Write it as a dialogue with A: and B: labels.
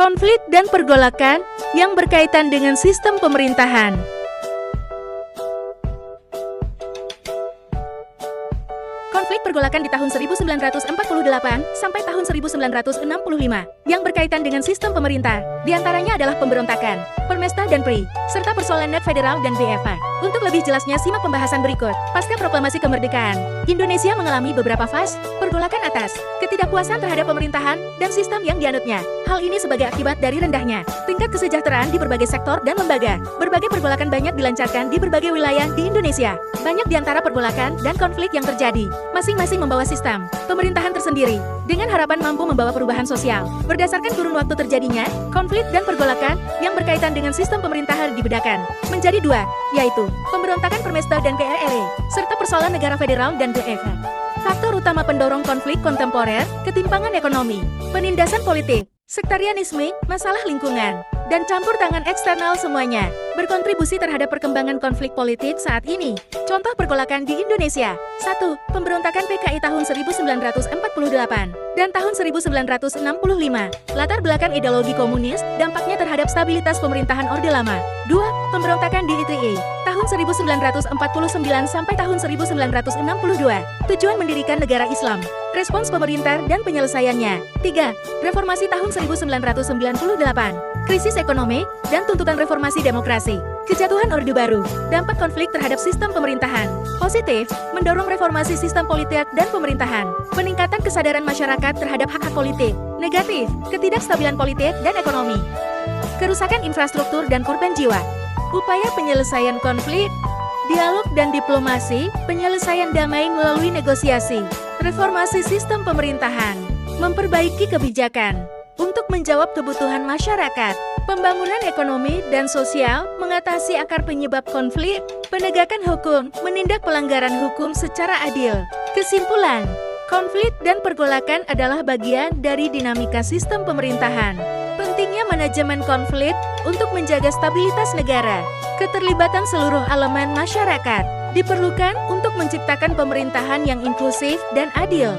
A: konflik dan pergolakan yang berkaitan dengan sistem pemerintahan. Konflik pergolakan di tahun 1948 sampai tahun 1965 yang berkaitan dengan sistem pemerintah, diantaranya adalah pemberontakan, Permesta dan PRI, serta persoalan net federal dan BFA. Untuk lebih jelasnya simak pembahasan berikut. Pasca proklamasi kemerdekaan, Indonesia mengalami beberapa fase pergolakan atas ketidakpuasan terhadap pemerintahan dan sistem yang dianutnya. Hal ini sebagai akibat dari rendahnya tingkat kesejahteraan di berbagai sektor dan lembaga. Berbagai pergolakan banyak dilancarkan di berbagai wilayah di Indonesia. Banyak di antara pergolakan dan konflik yang terjadi masing-masing membawa sistem pemerintahan tersendiri dengan harapan mampu membawa perubahan sosial. Berdasarkan kurun waktu terjadinya, konflik dan pergolakan yang berkaitan dengan sistem pemerintahan dibedakan menjadi dua, yaitu pemberontakan Permesta dan PRRI, serta persoalan negara federal dan BFA. Faktor utama pendorong konflik kontemporer, ketimpangan ekonomi, penindasan politik, sektarianisme, masalah lingkungan, dan campur tangan eksternal semuanya berkontribusi terhadap perkembangan konflik politik saat ini. Contoh pergolakan di Indonesia. 1. Pemberontakan PKI tahun 1948 dan tahun 1965. Latar belakang ideologi komunis, dampaknya terhadap stabilitas pemerintahan Orde Lama. 2. Pemberontakan di ITI tahun 1949 sampai tahun 1962. Tujuan mendirikan negara Islam. Respons pemerintah dan penyelesaiannya. 3. Reformasi tahun 1998. Krisis ekonomi dan tuntutan reformasi demokrasi. Kejatuhan Orde Baru. Dampak konflik terhadap sistem pemerintahan. Positif, mendorong reformasi sistem politik dan pemerintahan. Peningkatan kesadaran masyarakat terhadap hak-hak politik. Negatif, ketidakstabilan politik dan ekonomi. Kerusakan infrastruktur dan korban jiwa. Upaya penyelesaian konflik, dialog dan diplomasi, penyelesaian damai melalui negosiasi. Reformasi sistem pemerintahan. Memperbaiki kebijakan untuk menjawab kebutuhan masyarakat, pembangunan ekonomi dan sosial, mengatasi akar penyebab konflik, penegakan hukum, menindak pelanggaran hukum secara adil. Kesimpulan, konflik dan pergolakan adalah bagian dari dinamika sistem pemerintahan. Pentingnya manajemen konflik untuk menjaga stabilitas negara, keterlibatan seluruh elemen masyarakat, diperlukan untuk menciptakan pemerintahan yang inklusif dan adil.